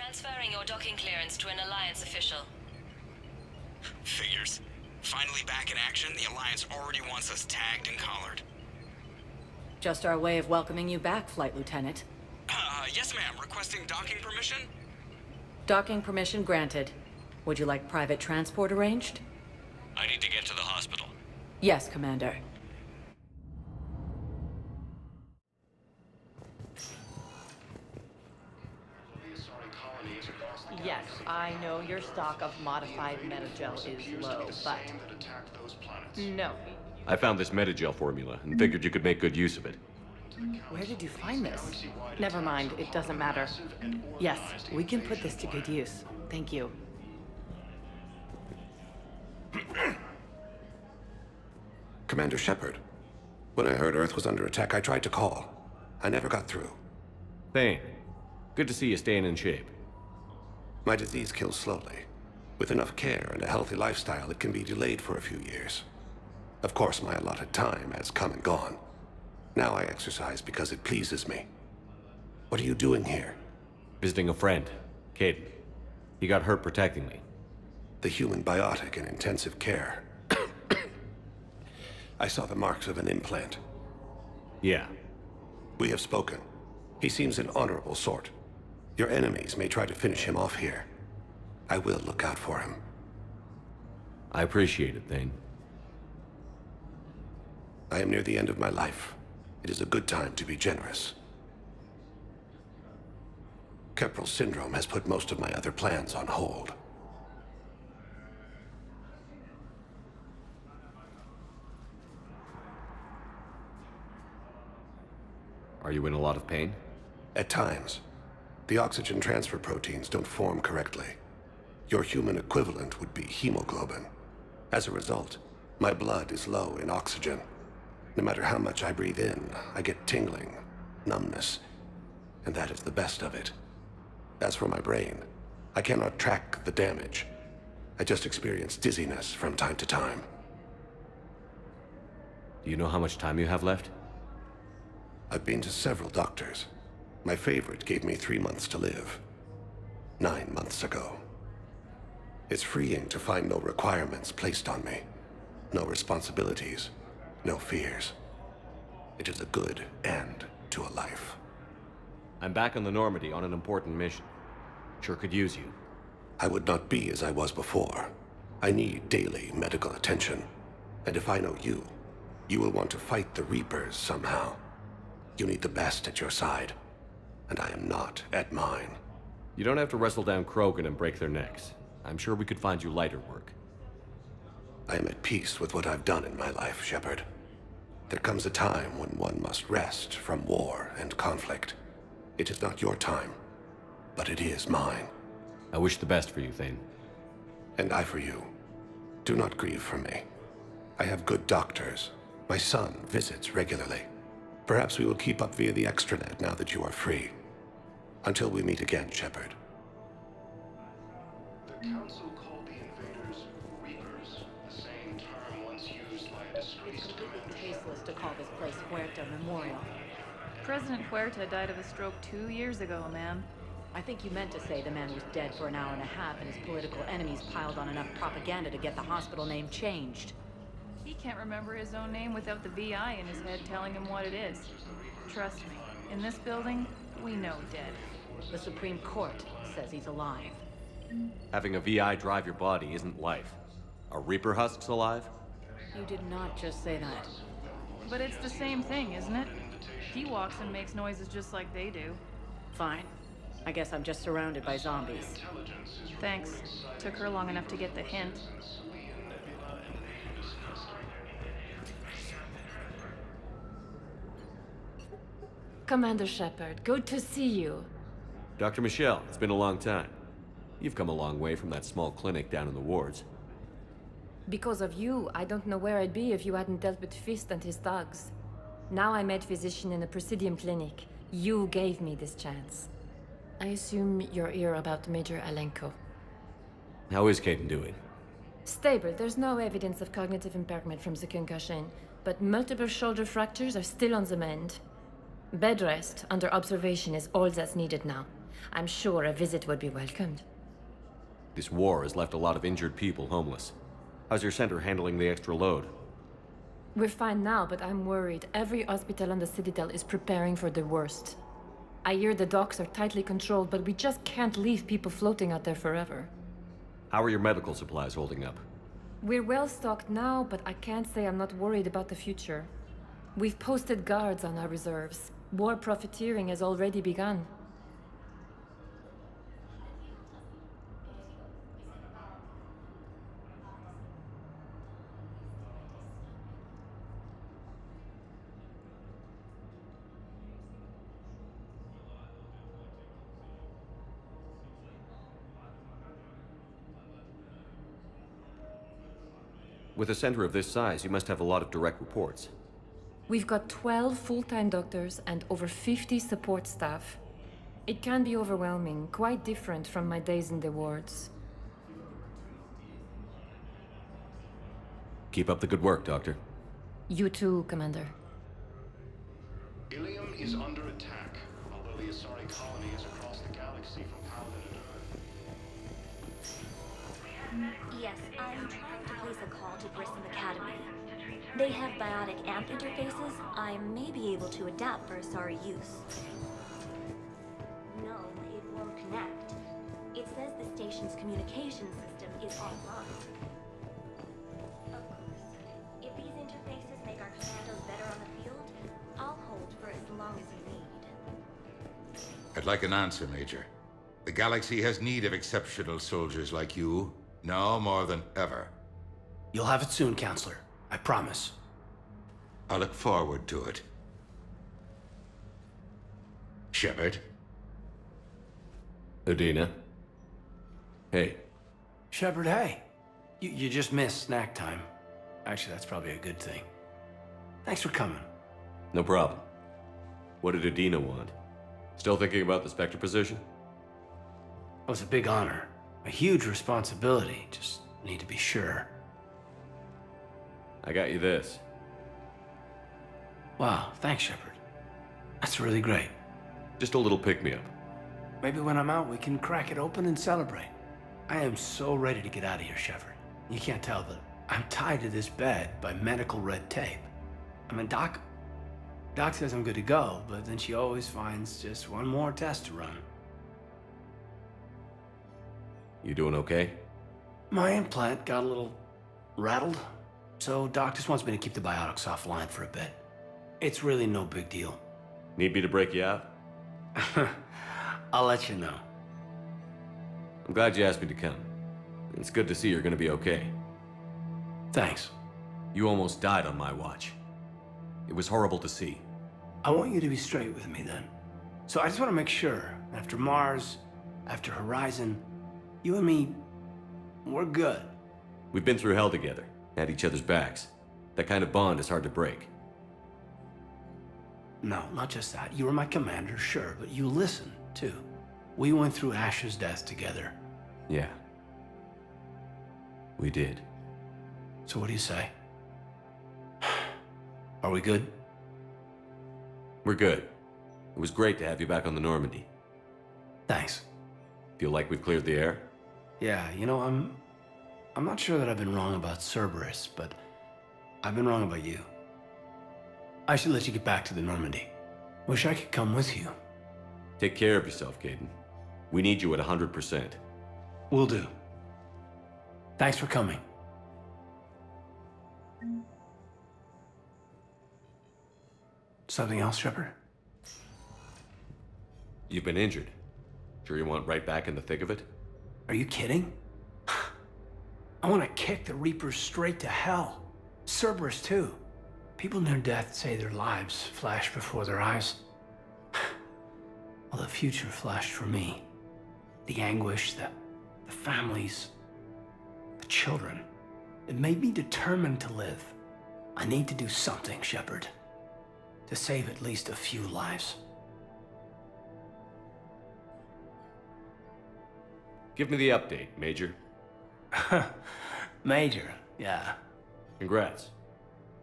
Transferring your docking clearance to an Alliance official. Figures. Finally back in action, the Alliance already wants us tagged and collared. Just our way of welcoming you back, Flight Lieutenant. Yes ma'am. Requesting docking permission? Docking permission granted. Would you like private transport arranged? I need to get to the hospital. Yes, Commander. Yes, I know your stock of modified metagel is low, but... No. I found this metagel formula and figured you could make good use of it. Where did you find this? Never mind, it doesn't matter. Yes, we can put this to good use. Thank you. Commander Shepard, when I heard Earth was under attack, I tried to call. I never got through. Thane, good to see you staying in shape. My disease kills slowly. With enough care and a healthy lifestyle, it can be delayed for a few years. Of course, my allotted time has come and gone. Now I exercise because it pleases me. What are you doing here? Visiting a friend, Caden. He got hurt protecting me. The human biotic in intensive care. I saw the marks of an implant. Yeah. We have spoken. He seems an honorable sort. Your enemies may try to finish him off here. I will look out for him. I appreciate it, Thane. I am near the end of my life. It is a good time to be generous. Keppel syndrome has put most of my other plans on hold. Are you in a lot of pain? At times. The oxygen transfer proteins don't form correctly. Your human equivalent would be hemoglobin. As a result, my blood is low in oxygen. No matter how much I breathe in, I get tingling, numbness, and that is the best of it. As for my brain, I cannot track the damage. I just experience dizziness from time to time. Do you know how much time you have left? I've been to several doctors. My favorite gave me 3 months to live. 9 months ago. It's freeing to find no requirements placed on me. No responsibilities. No fears. It is a good end to a life. I'm back on the Normandy on an important mission. Sure could use you. I would not be as I was before. I need daily medical attention. And if I know you, you will want to fight the Reapers somehow. You need the best at your side. And I am not at mine. You don't have to wrestle down Krogan and break their necks. I'm sure we could find you lighter work. I am at peace with what I've done in my life, Shepard. There comes a time when one must rest from war and conflict. It is not your time, but it is mine. I wish the best for you, Thane. And I for you. Do not grieve for me. I have good doctors. My son visits regularly. Perhaps we will keep up via the extranet now that you are free. Until we meet again, Shepard. The Council called the invaders Reapers, the same term once used by a It's disgraced completely commander. tasteless to call this place Huerta Memorial. President Huerta died of a stroke 2 years ago, ma'am. I think you meant to say the man was dead for an hour and a half and his political enemies piled on enough propaganda to get the hospital name changed. He can't remember his own name without the VI in his head telling him what it is. Trust me, in this building, we know dead. The Supreme Court says he's alive. Having a VI drive your body isn't life. Are Reaper husks alive? You did not just say that. But it's the same thing, isn't it? He walks and makes noises just like they do. Fine. I guess I'm just surrounded by zombies. Thanks. Took her long enough to get the hint. Commander Shepard, good to see you. Dr. Michelle, it's been a long time. You've come a long way from that small clinic down in the wards. Because of you, I don't know where I'd be if you hadn't dealt with Fist and his thugs. Now I'm med physician in a Presidium clinic. You gave me this chance. I assume you're here about Major Alenko. How is Caden doing? Stable. There's no evidence of cognitive impairment from the concussion, but multiple shoulder fractures are still on the mend. Bed rest under observation is all that's needed now. I'm sure a visit would be welcomed. This war has left a lot of injured people homeless. How's your center handling the extra load? We're fine now, but I'm worried. Every hospital on the Citadel is preparing for the worst. I hear the docks are tightly controlled, but we just can't leave people floating out there forever. How are your medical supplies holding up? We're well stocked now, but I can't say I'm not worried about the future. We've posted guards on our reserves. War profiteering has already begun. With a center of this size, you must have a lot of direct reports. We've got 12 full-time doctors and over 50 support staff. It can be overwhelming, quite different from my days in the wards. Keep up the good work, Doctor. You too, Commander. Ilium is under attack, although the Asari colony is across the galaxy from Paladin and Earth. Yes, I'm trying to place a call to Grissom Academy. They have biotic amp interfaces I may be able to adapt for Asari use. No, it won't connect. It says the station's communication system is offline. Of course, if these interfaces make our commandos better on the field, I'll hold for as long as you need. I'd like an answer, Major. The galaxy has need of exceptional soldiers like you, now more than ever. You'll have it soon, Counselor. I promise. I look forward to it. Shepard? Udina? Hey. Shepard, hey. You just missed snack time. Actually, that's probably a good thing. Thanks for coming. No problem. What did Udina want? Still thinking about the Spectre position? It was a big honor. A huge responsibility. Just need to be sure. I got you this. Wow, thanks, Shepard. That's really great. Just a little pick-me-up. Maybe when I'm out, we can crack it open and celebrate. I am so ready to get out of here, Shepard. You can't tell, but I'm tied to this bed by medical red tape. I mean, Doc says I'm good to go, but then she always finds just one more test to run. You doing okay? My implant got a little rattled, so Doc just wants me to keep the biotics offline for a bit. It's really no big deal. Need me to break you out? I'll let you know. I'm glad you asked me to come. It's good to see you're gonna be okay. Thanks. You almost died on my watch. It was horrible to see. I want you to be straight with me then. So I just want to make sure, after Mars, after Horizon, you and me, we're good. We've been through hell together, had each other's backs. That kind of bond is hard to break. No, not just that. You were my commander, sure, but you listened, too. We went through Ash's death together. Yeah. We did. So what do you say? Are we good? We're good. It was great to have you back on the Normandy. Thanks. Feel like we've cleared the air? Yeah, you know, I'm not sure that I've been wrong about Cerberus, but I've been wrong about you. I should let you get back to the Normandy. Wish I could come with you. Take care of yourself, Caden. We need you at 100%. Will do. Thanks for coming. Something else, Shepard? You've been injured. Sure you want right back in the thick of it? Are you kidding? I want to kick the Reapers straight to hell. Cerberus, too. People near death say their lives flash before their eyes. Well, the future flashed for me. The anguish, the families, the children. It made me determined to live. I need to do something, Shepard. To save at least a few lives. Give me the update, Major. Major, yeah. Congrats.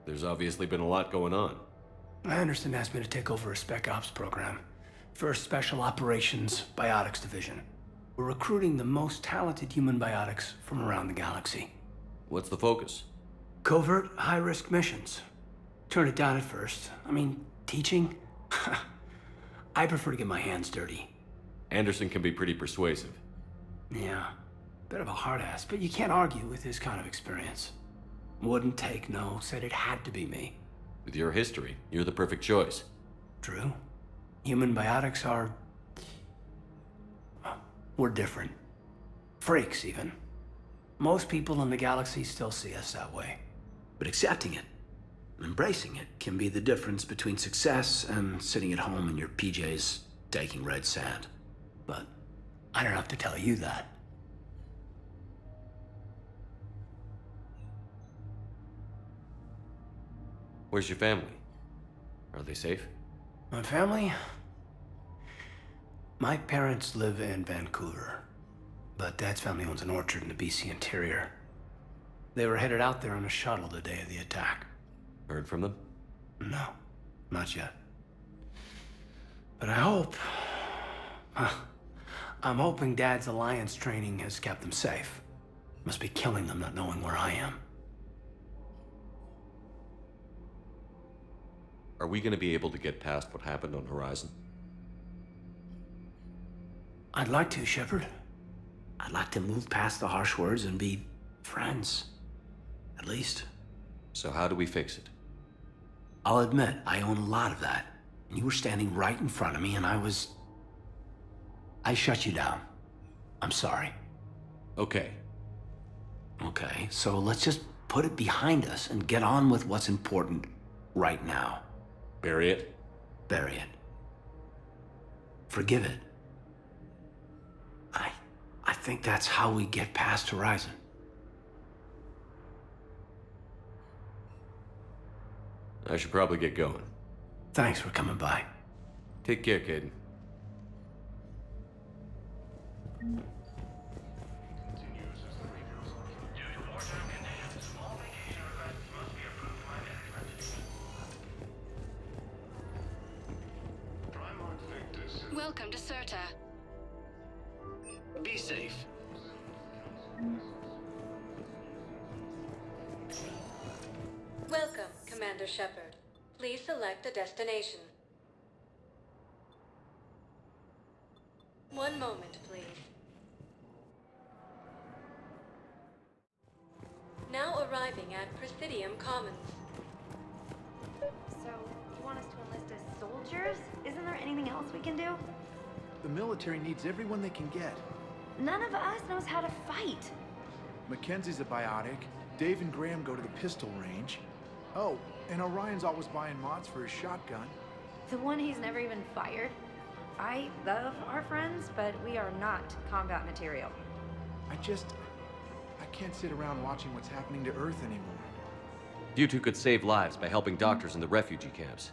There's obviously been a lot going on. Anderson asked me to take over a spec ops program. First Special Operations Biotics Division. We're recruiting the most talented human biotics from around the galaxy. What's the focus? Covert, high-risk missions. Turn it down at first. I mean, teaching? I prefer to get my hands dirty. Anderson can be pretty persuasive. Yeah, bit of a hard ass, but you can't argue with his kind of experience. Wouldn't take no, said it had to be me. With your history, you're the perfect choice. True. Human biotics are... we're different. Freaks, even. Most people in the galaxy still see us that way. But accepting it, embracing it, can be the difference between success and sitting at home in your PJs, taking red sand. But I don't have to tell you that. Where's your family? Are they safe? My family? My parents live in Vancouver, but Dad's family owns an orchard in the BC interior. They were headed out there on a shuttle the day of the attack. Heard from them? No, not yet. But I hope... I'm hoping Dad's alliance training has kept them safe. Must be killing them not knowing where I am. Are we gonna be able to get past what happened on Horizon? I'd like to, Shepard. I'd like to move past the harsh words and be friends. At least. So how do we fix it? I'll admit, I own a lot of that. And you were standing right in front of me and I shut you down. I'm sorry. Okay. Okay, so let's just put it behind us and get on with what's important right now. Bury it? Bury it. Forgive it. I think that's how we get past Horizon. I should probably get going. Thanks for coming by. Take care, Caden. Welcome to Serta. Be safe. Welcome, Commander Shepard. Please select a destination. One moment, please. Now arriving at Presidium Commons. So, you want us to enlist as soldiers? Isn't there anything else we can do? The military needs everyone they can get. None of us knows how to fight. Mackenzie's a biotic. Dave and Graham go to the pistol range. Oh, and Orion's always buying mods for his shotgun. The one he's never even fired. I love our friends, but we are not combat material. I can't sit around watching what's happening to Earth anymore. You two could save lives by helping doctors in the refugee camps.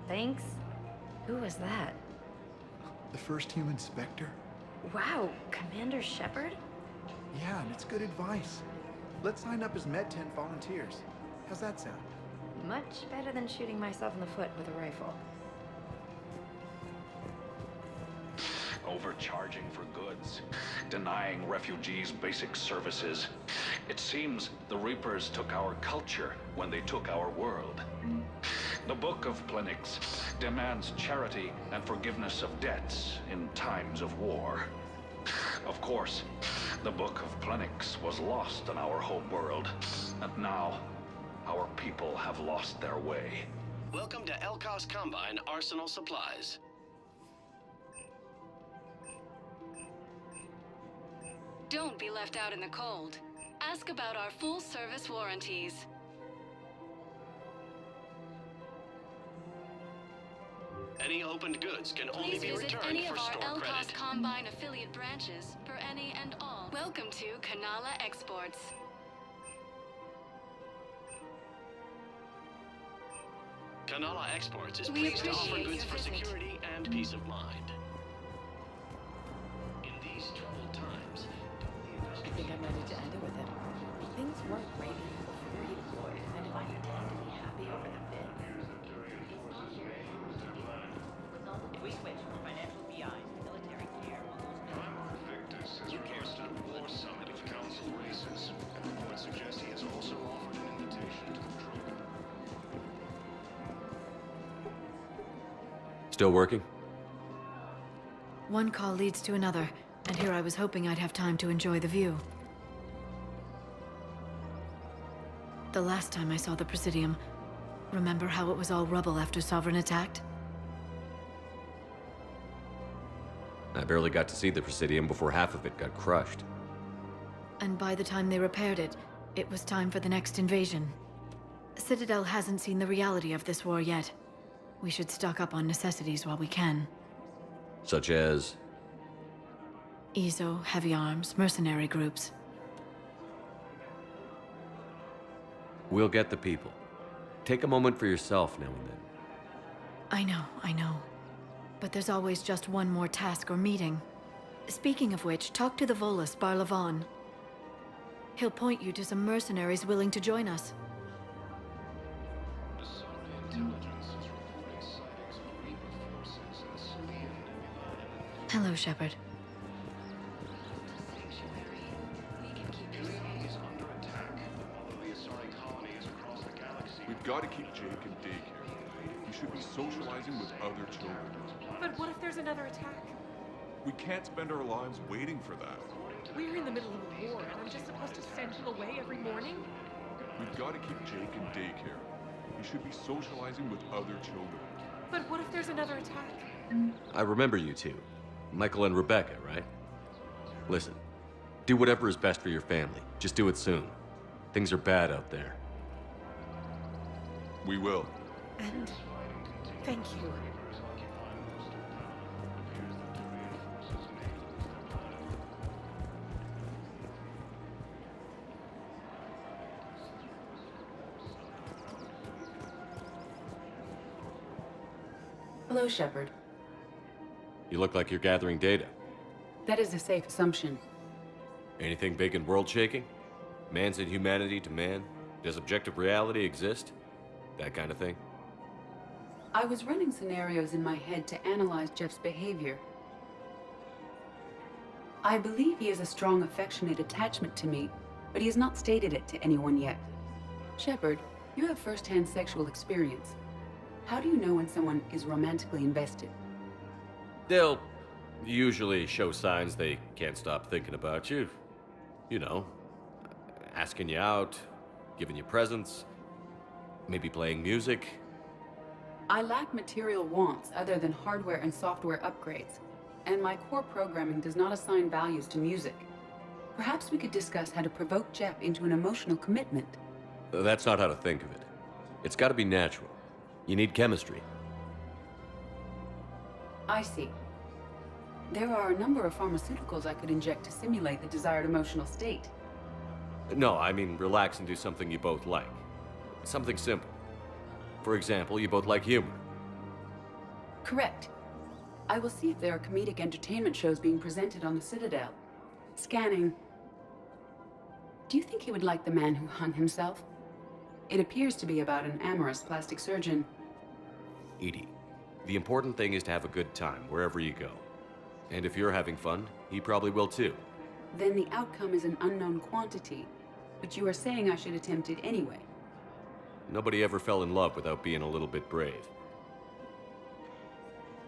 Thanks. Who was that? The first human Spectre? Wow, Commander Shepard? Yeah, and it's good advice. Let's sign up as Med-10 volunteers. How's that sound? Much better than shooting myself in the foot with a rifle. Overcharging for goods, denying refugees basic services. It seems the Reapers took our culture when they took our world. The Book of Plenix demands charity and forgiveness of debts in times of war. Of course, the Book of Plenix was lost in our home world, and now our people have lost their way. Welcome to Elkos Combine Arsenal Supplies. Don't be left out in the cold. Ask about our full-service warranties. Any opened goods can only Please be visit returned any for of our store Elkos credit. Combine affiliate branches for any and all. Welcome to Kanala Exports. Kanala Exports is We pleased to offer appreciate goods your for visit. security and peace of mind. In these troubled times, I think I'm ready to end it with it. Things weren't great before you deployed, and if I pretend to be happy over the bit, it's not here. With all the has requested a war summit of council races. Reports suggest he has also offered an invitation to the crew. Still working? One call leads to another, and here I was hoping I'd have time to enjoy the view. The last time I saw the Presidium, remember how it was all rubble after Sovereign attacked? I barely got to see the Presidium before half of it got crushed. And by the time they repaired it, it was time for the next invasion. Citadel hasn't seen the reality of this war yet. We should stock up on necessities while we can. Such as? EZO, heavy arms, mercenary groups. We'll get the people. Take a moment for yourself now and then. I know. But there's always just one more task or meeting. Speaking of which, talk to the Volus, Barlavon. He'll point you to some mercenaries willing to join us. Hello, Shepard. We've got to keep Jake in daycare. He should be socializing with other children. But what if there's another attack? We can't spend our lives waiting for that. We're in the middle of a war, and I'm just supposed to send him away every morning? We've got to keep Jake in daycare. He should be socializing with other children. But what if there's another attack? I remember you two. Michael and Rebecca, right? Listen, do whatever is best for your family. Just do it soon. Things are bad out there. We will. And thank you. Hello, Shepard. You look like you're gathering data. That is a safe assumption. Anything big and world-shaking? Man's inhumanity to man? Does objective reality exist? That kind of thing? I was running scenarios in my head to analyze Jeff's behavior. I believe he has a strong affectionate attachment to me, but he has not stated it to anyone yet. Shepard, you have first-hand sexual experience. How do you know when someone is romantically invested? They'll usually show signs they can't stop thinking about you. You know, asking you out, giving you presents, maybe playing music. I lack material wants other than hardware and software upgrades, and my core programming does not assign values to music. Perhaps we could discuss how to provoke Jeff into an emotional commitment. That's not how to think of it. It's got to be natural. You need chemistry. I see. There are a number of pharmaceuticals I could inject to simulate the desired emotional state. No, I mean relax and do something you both like. Something simple. For example, you both like humor. Correct. I will see if there are comedic entertainment shows being presented on the Citadel. Scanning. Do you think he would like The Man Who Hung Himself? It appears to be about an amorous plastic surgeon. Edie, the important thing is to have a good time wherever you go. And if you're having fun, he probably will too. Then the outcome is an unknown quantity, but you are saying I should attempt it anyway. Nobody ever fell in love without being a little bit brave.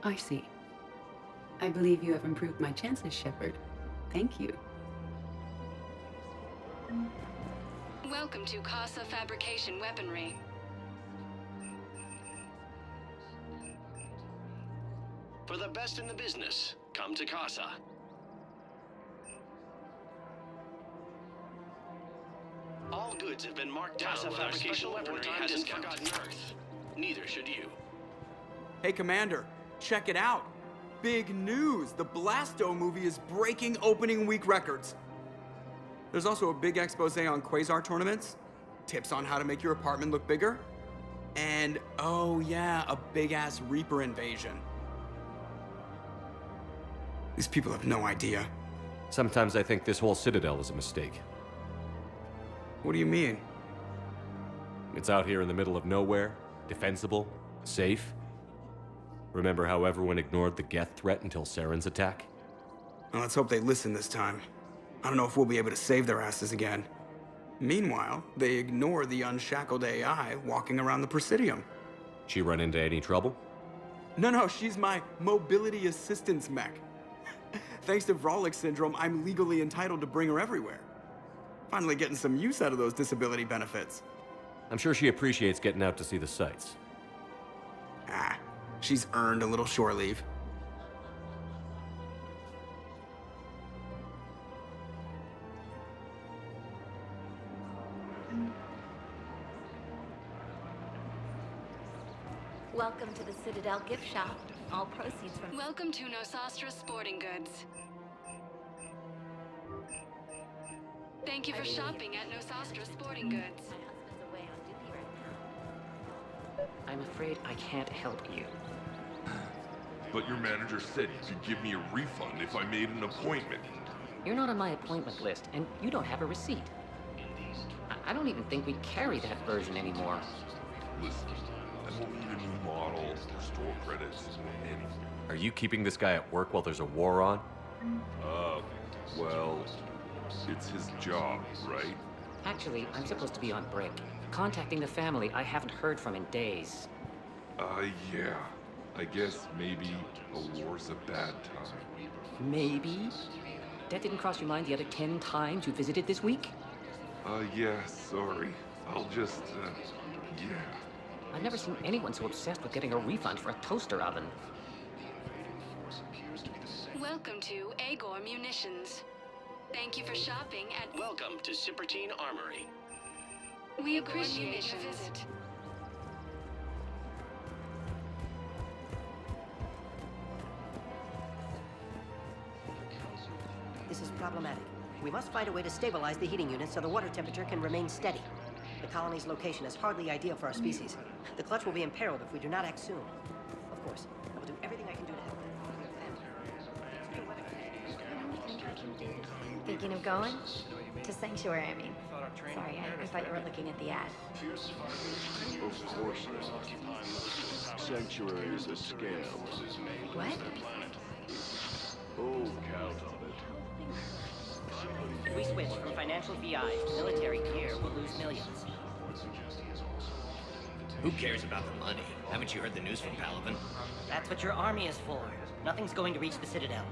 I see. I believe you have improved my chances, Shepard. Thank you. Welcome to Casa Fabrication Weaponry. For the best in the business, come to Casa. All goods have been marked down with our special weaponry hasn't forgotten Earth. Neither should you. Hey, Commander, check it out. Big news! The Blasto movie is breaking opening week records. There's also a big expose on Quasar tournaments, tips on how to make your apartment look bigger, and, oh yeah, a big-ass Reaper invasion. These people have no idea. Sometimes I think this whole Citadel is a mistake. What do you mean? It's out here in the middle of nowhere, defensible, safe. Remember how everyone ignored the Geth threat until Saren's attack? Well, let's hope they listen this time. I don't know if we'll be able to save their asses again. Meanwhile, they ignore the unshackled AI walking around the Presidium. She run into any trouble? No, she's my mobility assistance mech. Thanks to Vrolic syndrome, I'm legally entitled to bring her everywhere. Finally getting some use out of those disability benefits. I'm sure she appreciates getting out to see the sights. She's earned a little shore leave. Welcome to the Citadel gift shop. All proceeds from... Welcome to Nosastra Sporting Goods. Thank you for shopping at Nosastra Sporting Goods. I'm afraid I can't help you. But your manager said he could give me a refund if I made an appointment. You're not on my appointment list, and you don't have a receipt. I don't even think we carry that version anymore. Listen, I won't need a new model or store credits or anything. Are you keeping this guy at work while there's a war on? Well, it's his job, right? Actually, I'm supposed to be on break. Contacting the family I haven't heard from in days. Yeah. I guess maybe a war's a bad time. Maybe? That didn't cross your mind the other 10 times you visited this week? Yeah, sorry. I'll just, yeah. I've never seen anyone so obsessed with getting a refund for a toaster oven. Welcome to Agor Munitions. Thank you for shopping at... Welcome to Sippertine Armory. We appreciate your visit. This is problematic. We must find a way to stabilize the heating unit so the water temperature can remain steady. The colony's location is hardly ideal for our species. The clutch will be imperiled if we do not act soon. Of course, I will do everything I can do to help them. Thinking of going? To Sanctuary, I mean. Sorry, I thought you were looking at the ad. Of course not. Sanctuary is a scam. What? Oh, count on it. If we switch from financial VIs to military gear, we'll lose millions. Who cares about the money? Haven't you heard the news from Palaven? That's what your army is for. Nothing's going to reach the Citadel.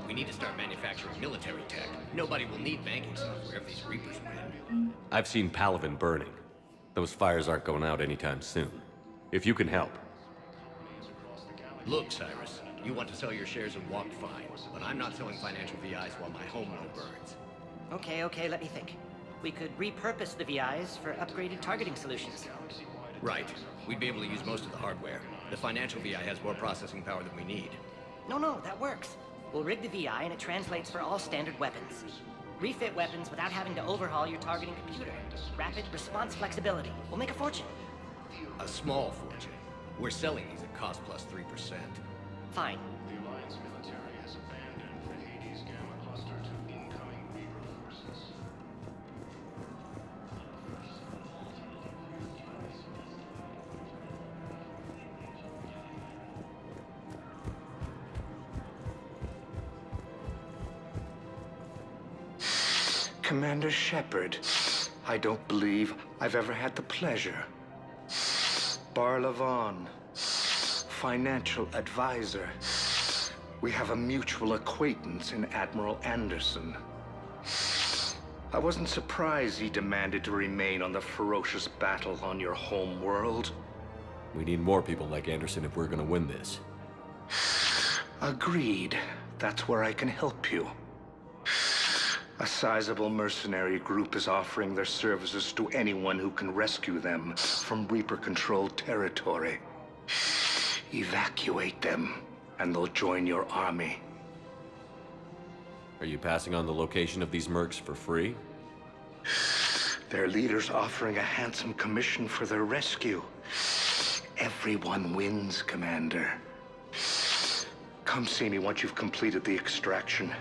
We need to start manufacturing military tech. Nobody will need banking software if these Reapers win. I've seen Palaven burning. Those fires aren't going out anytime soon. If you can help. Look, Cyrus, you want to sell your shares and walk fine, but I'm not selling financial VIs while my home loan burns. Okay, let me think. We could repurpose the VIs for upgraded targeting solutions. Right. We'd be able to use most of the hardware. The financial VI has more processing power than we need. No, that works. We'll rig the VI and it translates for all standard weapons. Refit weapons without having to overhaul your targeting computer. Rapid response flexibility. We'll make a fortune. A small fortune. We're selling these at cost plus 3%. Fine. The Alliance military has abandoned the Hades Gamma Cluster to incoming Reaper forces. Commander Shepard, I don't believe I've ever had the pleasure. Barlavon, financial advisor. We have a mutual acquaintance in Admiral Anderson. I wasn't surprised he demanded to remain on the ferocious battle on your home world. We need more people like Anderson if we're gonna win this. Agreed. That's where I can help you. A sizable mercenary group is offering their services to anyone who can rescue them from Reaper-controlled territory. Evacuate them, and they'll join your army. Are you passing on the location of these mercs for free? Their leader's offering a handsome commission for their rescue. Everyone wins, Commander. Come see me once you've completed the extraction.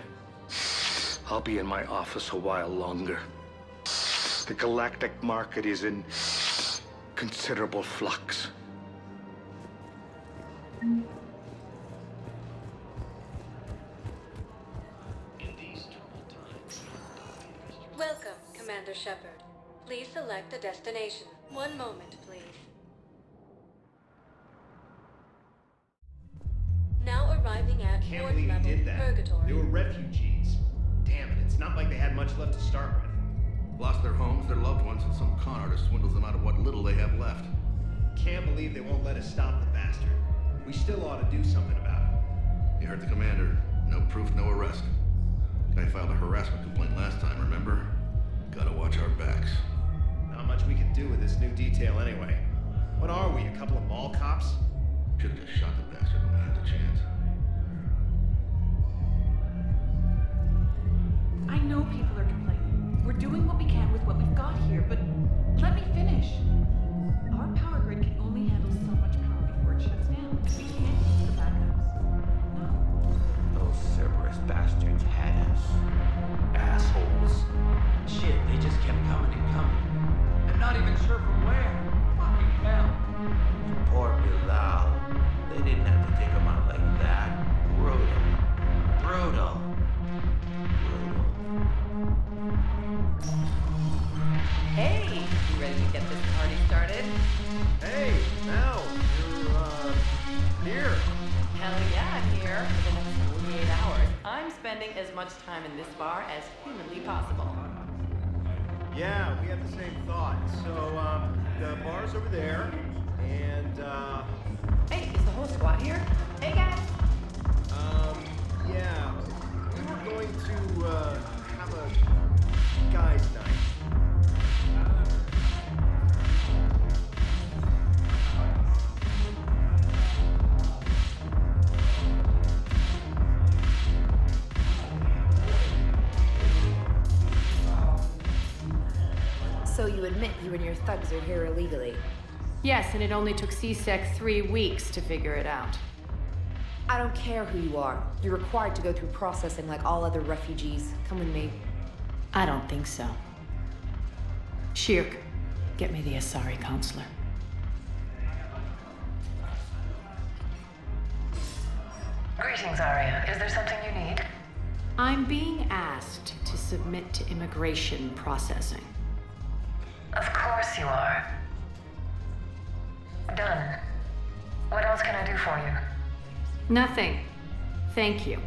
I'll be in my office a while longer. The galactic market is in considerable flux. In these troubled times, Welcome, Commander Shepard. Please select a destination. One moment, please. Now arriving at Can't Fort believe he Level did that. Purgatory. They were refugees. Damn it, it's not like they had much left to start with. Lost their homes, their loved ones, and some con artist swindles them out of what little they have left. Can't believe they won't let us stop the bastard. We still ought to do something about it. You heard the commander. No proof, no arrest. Guy filed a harassment complaint last time, remember? Gotta watch our backs. Not much we can do with this new detail anyway. What are we, a couple of mall cops? Should've just shot the bastard when we had the chance. I know people are complaining. We're doing what we can with what we've got here, but let me finish. Our power grid can only handle so much power before it shuts down. We can't use the backups. Those Cerberus bastards had us. Assholes. Shit, they just kept coming and coming. And not even sure from where. Fucking hell. Poor Bilal. They didn't have to take him out like that. Brutal. Brutal. Hey, you ready to get this party started? Hey, Mel, you're, here. Hell yeah, I'm here. For the next 48 hours, I'm spending as much time in this bar as humanly possible. Yeah, we have the same thought. So, the bar's over there, and, Hey, is the whole squad here? Hey, guys! yeah. We were going to, have a guys' night. So you admit you and your thugs are here illegally? Yes, and it only took CSEC 3 weeks to figure it out. I don't care who you are. You're required to go through processing like all other refugees. Come with me. I don't think so. Shirk, get me the Asari counselor. Greetings, Arya. Is there something you need? I'm being asked to submit to immigration processing. Of course you are. Done. What else can I do for you? Nothing. Thank you.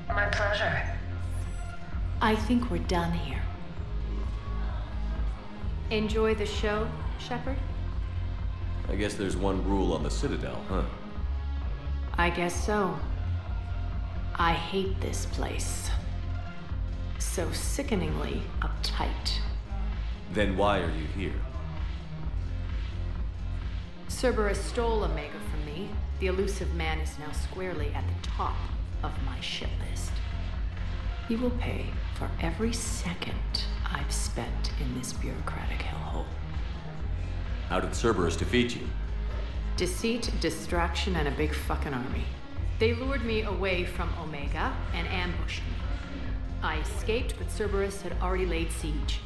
My pleasure. I think we're done here. Enjoy the show, Shepard? I guess there's one rule on the Citadel, huh? I guess so. I hate this place. So sickeningly uptight. Then why are you here? Cerberus stole Omega from me. The elusive man is now squarely at the top of my shit list. He will pay for every second I've spent in this bureaucratic hellhole. How did Cerberus defeat you? Deceit, distraction, and a big fucking army. They lured me away from Omega and ambushed me. I escaped, but Cerberus had already laid siege.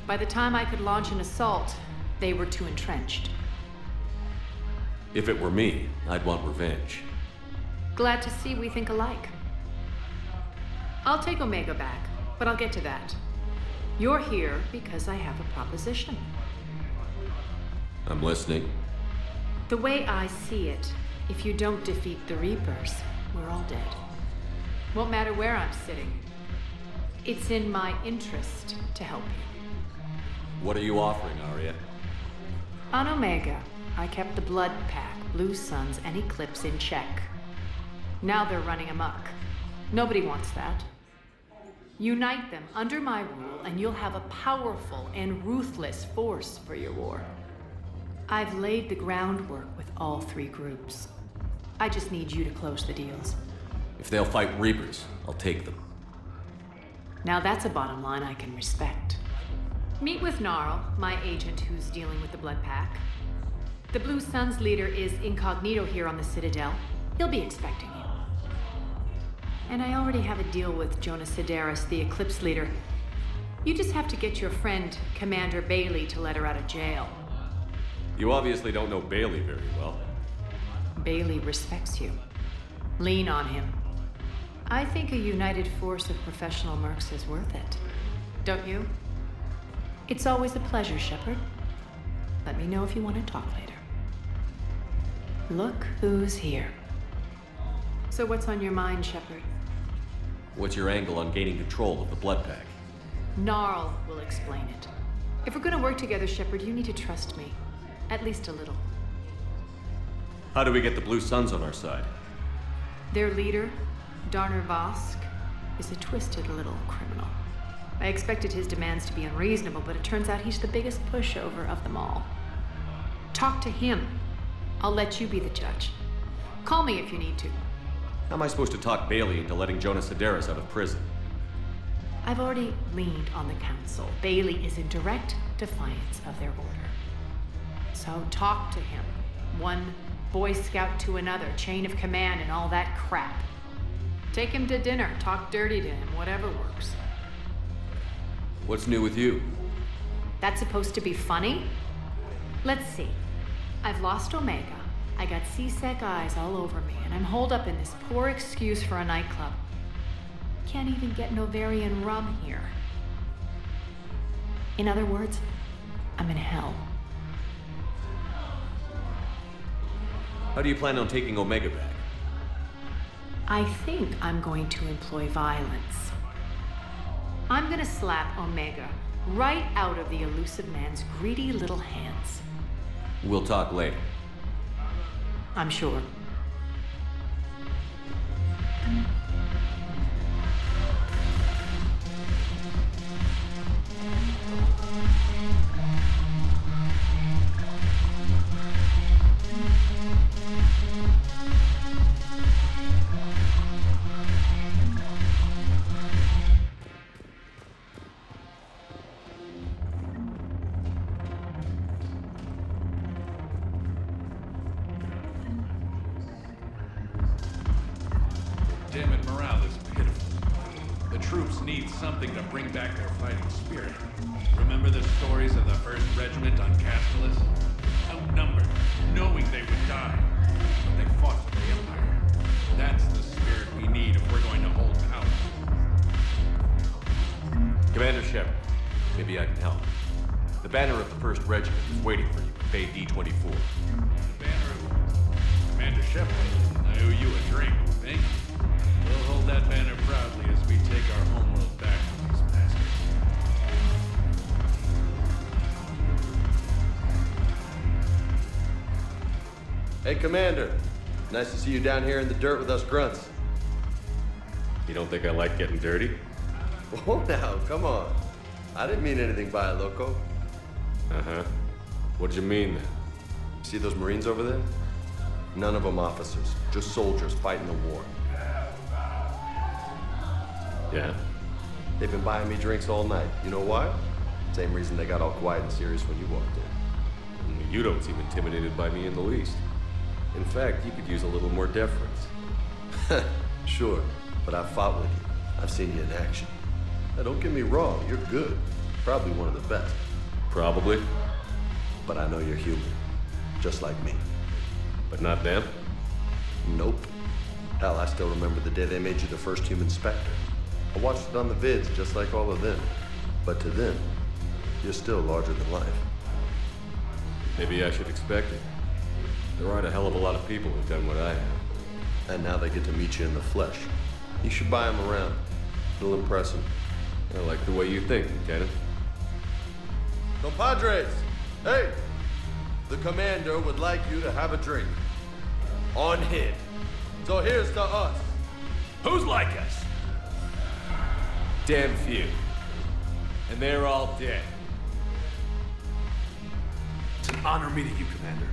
By the time I could launch an assault, they were too entrenched. If it were me, I'd want revenge. Glad to see we think alike. I'll take Omega back, but I'll get to that. You're here because I have a proposition. I'm listening. The way I see it, if you don't defeat the Reapers, we're all dead. Won't matter where I'm sitting. It's in my interest to help you. What are you offering, Arya? On Omega, I kept the Blood Pack, Blue Suns, and Eclipse in check. Now they're running amok. Nobody wants that. Unite them under my rule, and you'll have a powerful and ruthless force for your war. I've laid the groundwork with all 3 groups. I just need you to close the deals. If they'll fight Reapers, I'll take them. Now that's a bottom line I can respect. Meet with Gnarl, my agent who's dealing with the Blood Pack. The Blue Suns leader is incognito here on the Citadel. He'll be expecting you. And I already have a deal with Jonas Sidaris, the Eclipse leader. You just have to get your friend, Commander Bailey, to let her out of jail. You obviously don't know Bailey very well. Bailey respects you. Lean on him. I think a united force of professional mercs is worth it. don't you? It's always a pleasure, Shepard. Let me know if you want to talk later. Look who's here. So what's on your mind, Shepard? What's your angle on gaining control of the blood pack? Gnarl will explain it. If we're gonna work together, Shepard, you need to trust me. At least a little. How do we get the Blue Suns on our side? Their leader, Darner Vosk, is a twisted little criminal. I expected his demands to be unreasonable, but it turns out he's the biggest pushover of them all. Talk to him. I'll let you be the judge. Call me if you need to. How am I supposed to talk Bailey into letting Jonas Sedaris out of prison? I've already leaned on the council. Bailey is in direct defiance of their order. So talk to him. One Boy Scout to another, chain of command and all that crap. Take him to dinner, talk dirty to him, whatever works. What's new with you? That's supposed to be funny? Let's see. I've lost Omega. I got C-Sec eyes all over me, and I'm holed up in this poor excuse for a nightclub. Can't even get Novarian rum here. In other words, I'm in hell. How do you plan on taking Omega back? I think I'm going to employ violence. I'm gonna slap Omega right out of the elusive man's greedy little hands. We'll talk later. I'm sure. Damn it, morale is pitiful. The troops need something to bring back their fighting spirit. Remember the stories of the 1st Regiment on Castellus? Outnumbered, knowing they would die. But they fought for the Empire. That's the spirit we need if we're going to hold power. Commander Shepard, maybe I can help. The banner of the 1st Regiment is waiting for you at Bay D-24. The banner of Commander Shepard, I owe you a drink, thank you. We'll hold that banner proudly as we take our homeworld back from these bastards. Hey, Commander. Nice to see you down here in the dirt with us grunts. You don't think I like getting dirty? Oh, now, come on. I didn't mean anything by it, Loco. Uh-huh. What'd you mean, then? See those Marines over there? None of them officers, just soldiers fighting the war. Yeah? They've been buying me drinks all night. You know why? Same reason they got all quiet and serious when you walked in. You don't seem intimidated by me in the least. In fact, you could use a little more deference. Sure, but I've fought with you. I've seen you in action. Now, don't get me wrong, you're good. Probably one of the best. Probably. But I know you're human. Just like me. But not them? Nope. Hell, I still remember the day they made you the first human Spectre. I watched it on the vids, just like all of them. But to them, you're still larger than life. Maybe I should expect it. There aren't a hell of a lot of people who've done what I have. And now they get to meet you in the flesh. You should buy them around. It'll impress them. I like the way you think, Lieutenant. Compadres! Hey! The commander would like you to have a drink. On him. So here's to us. Who's like us? Damn few. And they're all dead. It's an honor meeting you, Commander.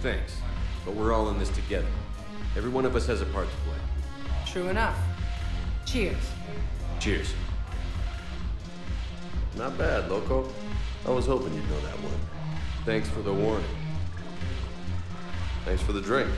Thanks. But we're all in this together. Every one of us has a part to play. True enough. Cheers. Cheers. Not bad, Loco. I was hoping you'd know that one. Thanks for the warning. Thanks for the drink.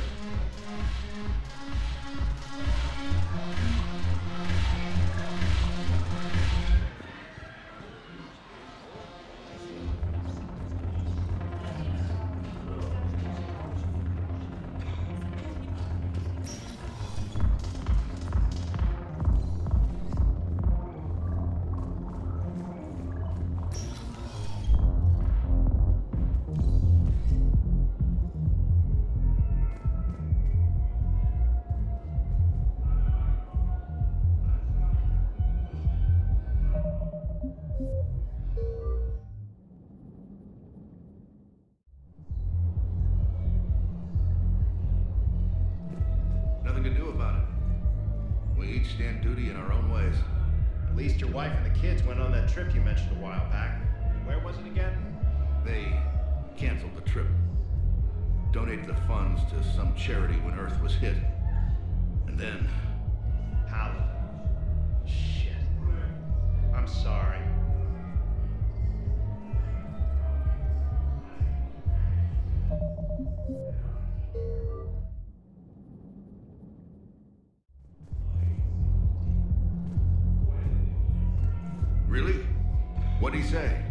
duty in our own ways. At least your wife and the kids went on that trip you mentioned a while back. Where was it again? They canceled the trip. Donated the funds to some charity when Earth was hit. And then... Paladin. Shit. I'm sorry. Really? What'd he say?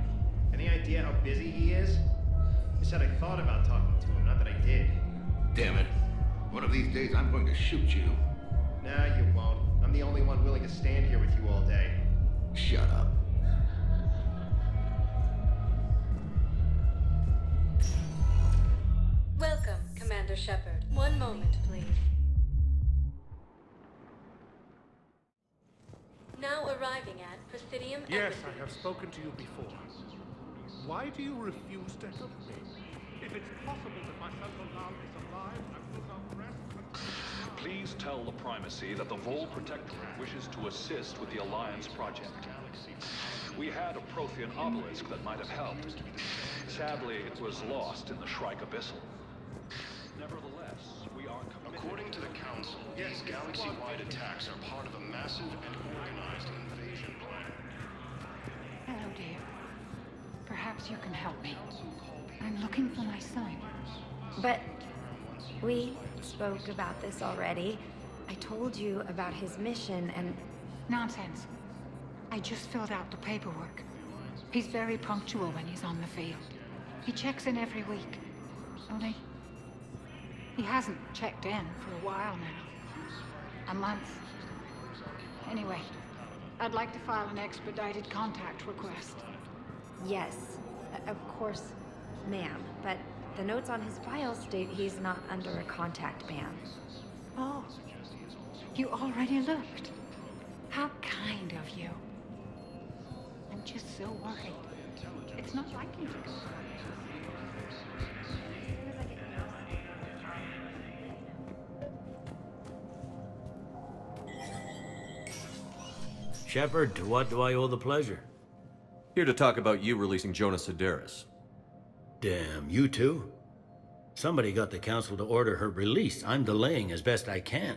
Any idea how busy he is? He said I thought about talking to him, not that I did. Damn it. One of these days I'm going to shoot you. Nah, you won't. I'm the only one willing to stand here with you all day. Shut up. Welcome, Commander Shepard. One moment, please. Now arriving at Presidium Yes, Embassy. I have spoken to you before. Why do you refuse to help me? If it's possible that my son Bilal is alive, I will not rest. Please tell the Primacy that the Vol Protectorate wishes to assist with the Alliance project. We had a Prothean obelisk that might have helped. Sadly, it was lost in the Shrike Abyssal. Nevertheless, we are committed. According to the Council, these galaxy-wide attacks are part of a massive and organized invasion plan. Hello, dear. Perhaps you can help me. I'm looking for my son. But we spoke about this already. I told you about his mission and... Nonsense. I just filled out the paperwork. He's very punctual when he's on the field. He checks in every week. Only... he hasn't checked in for a while now. A month. Anyway, I'd like to file an expedited contact request. Yes, of course, ma'am. But the notes on his file state he's not under a contact ban. Oh, you already looked. How kind of you. I'm just so worried. It's not likely to go. Shepard, to what do I owe the pleasure? Here to talk about you releasing Jonas Sedaris. Damn, you too? Somebody got the Council to order her release. I'm delaying as best I can.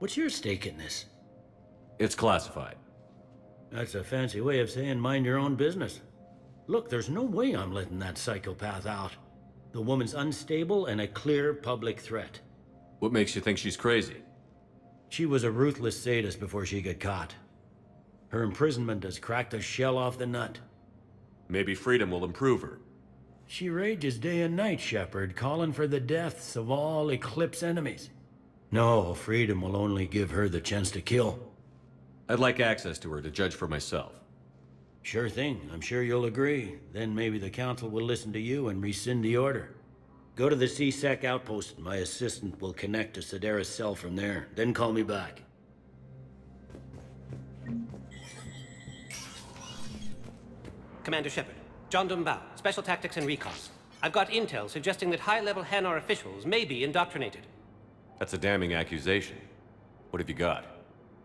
What's your stake in this? It's classified. That's a fancy way of saying mind your own business. Look, there's no way I'm letting that psychopath out. The woman's unstable and a clear public threat. What makes you think she's crazy? She was a ruthless sadist before she got caught. Her imprisonment has cracked the shell off the nut. Maybe freedom will improve her. She rages day and night, Shepard, calling for the deaths of all Eclipse enemies. No, freedom will only give her the chance to kill. I'd like access to her to judge for myself. Sure thing. I'm sure you'll agree. Then maybe the Council will listen to you and rescind the order. Go to the C-Sec outpost and my assistant will connect to Sedaris' cell from there. Then call me back. Commander Shepard, John Dumbao, Special Tactics and Recon. I've got intel suggesting that high-level Hanar officials may be indoctrinated. That's a damning accusation. What have you got?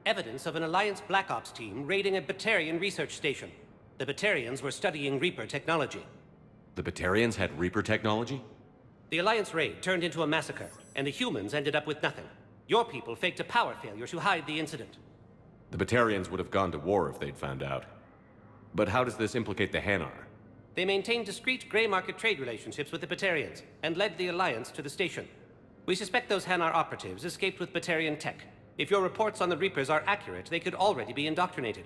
Evidence of an Alliance Black Ops team raiding a Batarian research station. The Batarians were studying Reaper technology. The Batarians had Reaper technology? The Alliance raid turned into a massacre, and the humans ended up with nothing. Your people faked a power failure to hide the incident. The Batarians would have gone to war if they'd found out. But how does this implicate the Hanar? They maintained discreet gray market trade relationships with the Batarians, and led the Alliance to the station. We suspect those Hanar operatives escaped with Batarian tech. If your reports on the Reapers are accurate, they could already be indoctrinated.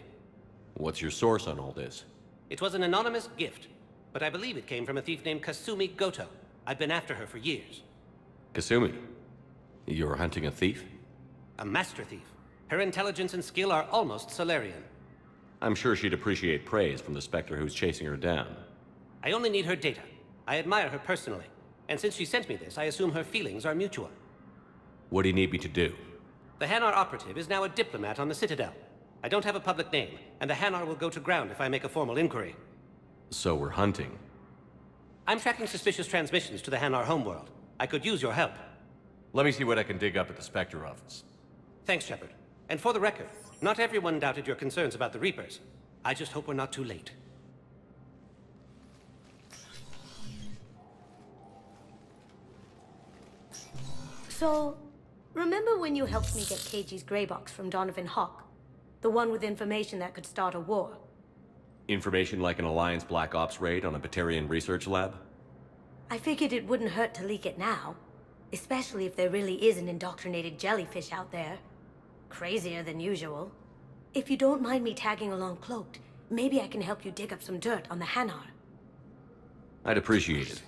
What's your source on all this? It was an anonymous gift, but I believe it came from a thief named Kasumi Goto. I've been after her for years. Kasumi? You're hunting a thief? A master thief. Her intelligence and skill are almost Solarian. I'm sure she'd appreciate praise from the Spectre who's chasing her down. I only need her data. I admire her personally. And since she sent me this, I assume her feelings are mutual. What do you need me to do? The Hanar operative is now a diplomat on the Citadel. I don't have a public name, and the Hanar will go to ground if I make a formal inquiry. So we're hunting. I'm tracking suspicious transmissions to the Hanar homeworld. I could use your help. Let me see what I can dig up at the Spectre office. Thanks, Shepard. And for the record, Not everyone doubted your concerns about the Reapers. I just hope we're not too late. So, remember when you helped me get KG's gray box from Donovan Hawk? The one with information that could start a war? Information like an Alliance Black Ops raid on a Batarian research lab? I figured it wouldn't hurt to leak it now. Especially if there really is an indoctrinated jellyfish out there. Crazier than usual. If you don't mind me tagging along cloaked, maybe I can help you dig up some dirt on the Hanar. I'd appreciate it.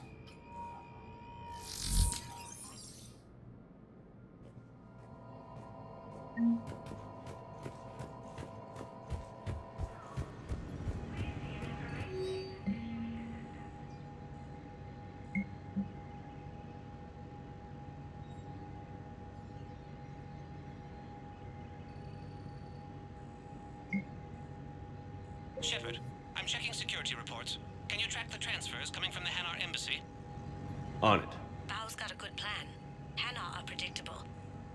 Shepard, I'm checking security reports. Can you track the transfers coming from the Hanar embassy? On it. Bao's got a good plan. Hanar are predictable.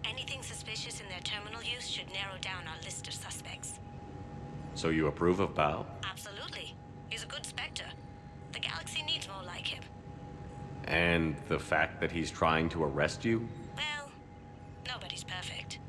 Anything suspicious in their terminal use should narrow down our list of suspects. So you approve of Bao? Absolutely. He's a good Spectre. The galaxy needs more like him. And the fact that he's trying to arrest you? Well, nobody's perfect.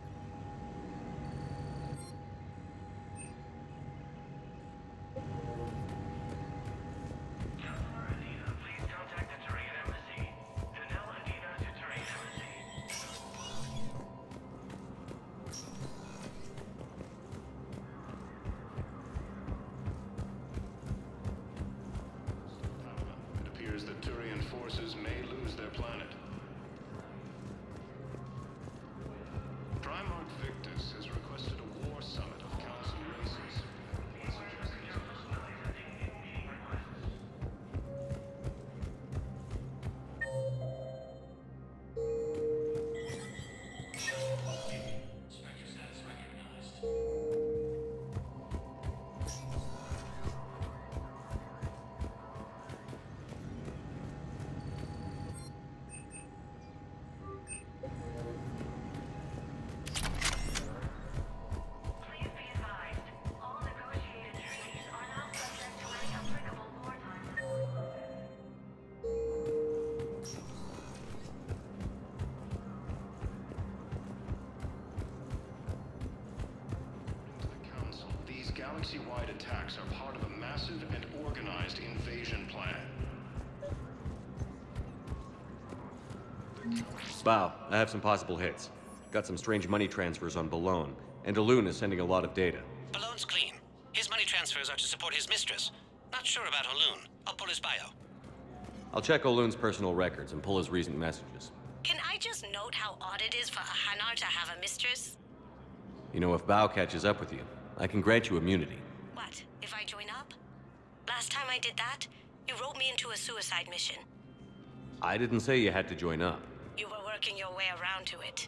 The Turian forces may lose their planet. Primarch Victus has requested a war summit of Council races. Galaxy-wide attacks are part of a massive and organized invasion plan. Bao, I have some possible hits. Got some strange money transfers on Balone, and Alun is sending a lot of data. Balone's clean. His money transfers are to support his mistress. Not sure about Alun. I'll pull his bio. I'll check Olun's personal records and pull his recent messages. Can I just note how odd it is for a Hanar to have a mistress? You know, if Bao catches up with you, I can grant you immunity. What, if I join up? Last time I did that, you wrote me into a suicide mission. I didn't say you had to join up. You were working your way around to it.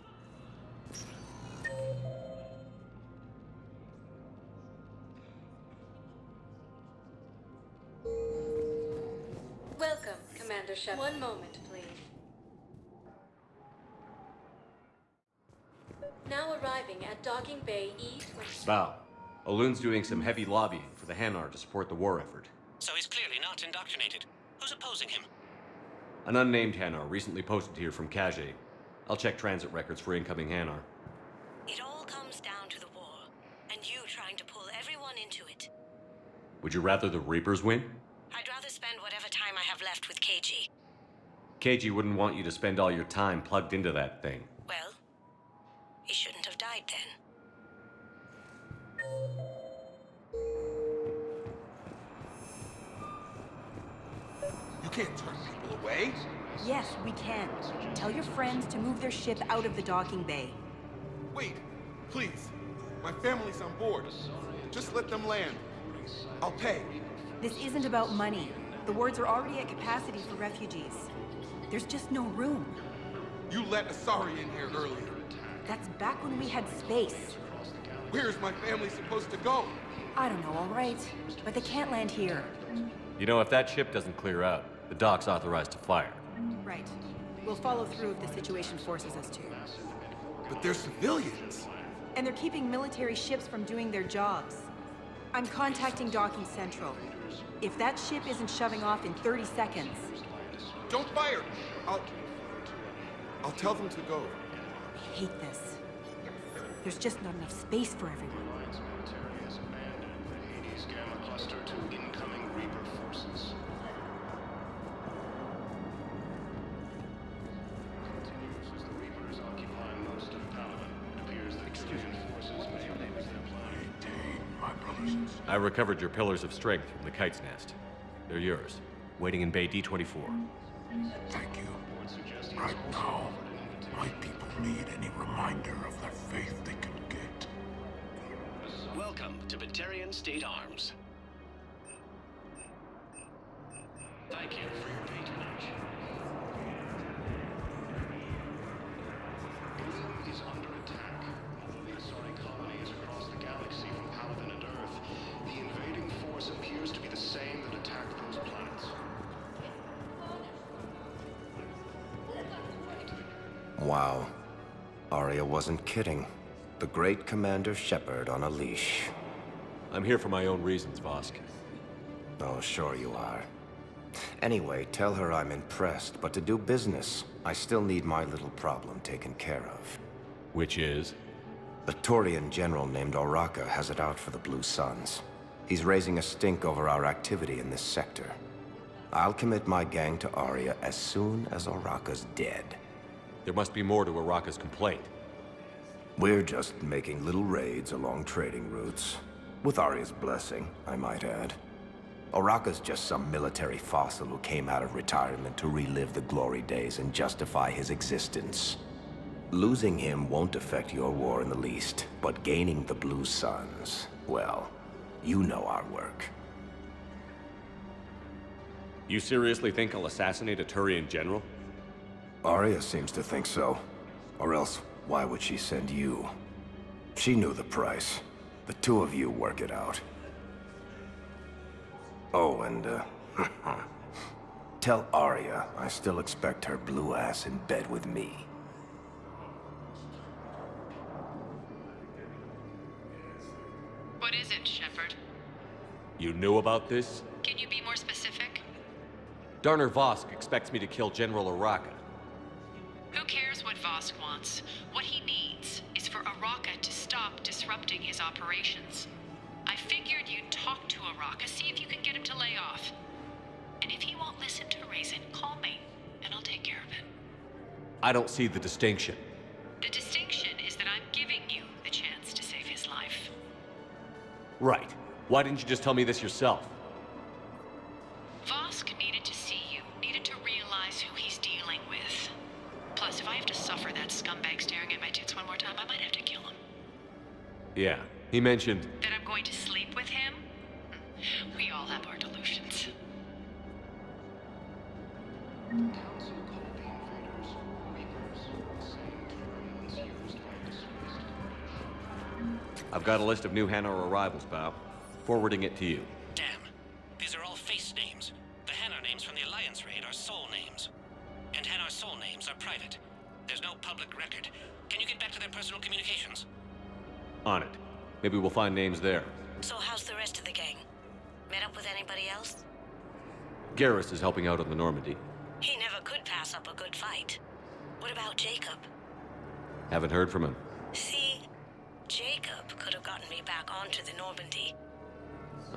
Welcome, Commander Mshep. One moment, please. Now arriving at Docking Bay E20. Bao, Olun's doing some heavy lobbying for the Hanar to support the war effort. So he's clearly not indoctrinated. Who's opposing him? An unnamed Hanar recently posted here from Kage. I'll check transit records for incoming Hanar. It all comes down to the war, and you trying to pull everyone into it. Would you rather the Reapers win? I'd rather spend whatever time I have left with KG. KG wouldn't want you to spend all your time plugged into that thing. Well, he shouldn't have died then. You can't turn people away. Yes, we can. Tell your friends to move their ship out of the docking bay. Wait, please. My family's on board. Just let them land. I'll pay. This isn't about money. The wards are already at capacity for refugees. There's just no room. You let Asari in here earlier. That's back when we had space. Where's my family supposed to go? I don't know, all right. But they can't land here. You know, if that ship doesn't clear out, the dock's authorized to fire. Right. We'll follow through if the situation forces us to. But they're civilians. And they're keeping military ships from doing their jobs. I'm contacting Docking Central. If that ship isn't shoving off in 30 seconds... Don't fire! I'll tell them to go. I hate this. There's just not enough space for everyone. Cluster to incoming Reaper forces. Continues as the Reapers occupy most of Paladin. It appears that Turian forces may have been applying. My brothers and sisters. I recovered your pillars of strength from the kite's nest. They're yours, waiting in Bay D-24. Thank you. Right now, my people need any reminder of their faith they can get. Welcome to Batarian State Arms. Thank you for your patronage. Gloom is under attack. Although the Asari colony is across the galaxy from Paladin and Earth, the invading force appears to be the same that attacked those planets. Wow. Arya wasn't kidding. The great Commander Shepard on a leash. I'm here for my own reasons, Vosk. Oh, sure you are. Anyway, tell her I'm impressed, but to do business, I still need my little problem taken care of. Which is? A Turian general named Oraka has it out for the Blue Suns. He's raising a stink over our activity in this sector. I'll commit my gang to Arya as soon as Oraka's dead. There must be more to Oraka's complaint. We're just making little raids along trading routes. With Arya's blessing, I might add. Oraka's just some military fossil who came out of retirement to relive the glory days and justify his existence. Losing him won't affect your war in the least, but gaining the Blue Suns, well, you know our work. You seriously think I'll assassinate a Turian general? Arya seems to think so. Or else, why would she send you? She knew the price. The two of you work it out. Oh, and, tell Arya I still expect her blue ass in bed with me. What is it, Shepard? You knew about this? Can you be more specific? Darner Vosk expects me to kill General Oraka. Who cares what Vosk wants? What he needs is for Oraka to stop disrupting his operations. I figured you'd talk to Oraka, see if you can get him to lay off. And if he won't listen to reason, call me, and I'll take care of it. I don't see the distinction. The distinction is that I'm giving you the chance to save his life. Right. Why didn't you just tell me this yourself? Vosk needed to see you, needed to realize who he's dealing with. Plus, if I have to suffer that scumbag staring at my tits one more time, I might have to kill him. Yeah, he mentioned... That I'm going to sleep with him? We all have our delusions. I've got a list of new Hanar arrivals, Bao. Forwarding it to you. Damn. These are all face names. The Hanar names from the Alliance raid are soul names. And Hanar soul names are private. There's no public record. Can you get back to their personal communications? On it. Maybe we'll find names there. So how's the rest of the gang? Met up with anybody else? Garrus is helping out on the Normandy. He never could pass up a good fight. What about Jacob? Haven't heard from him. See, Jacob could have gotten me back onto the Normandy.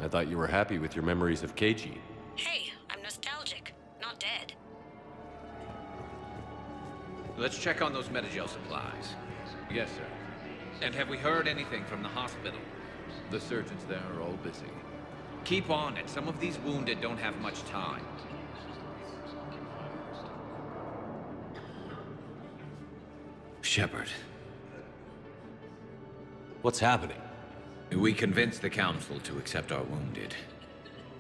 I thought you were happy with your memories of KG. Hey, I'm nostalgic, not dead. Let's check on those Metagel supplies. Yes, sir. And have we heard anything from the hospital? The surgeons there are all busy. Keep on it. Some of these wounded don't have much time. Shepard. What's happening? We convinced the Council to accept our wounded.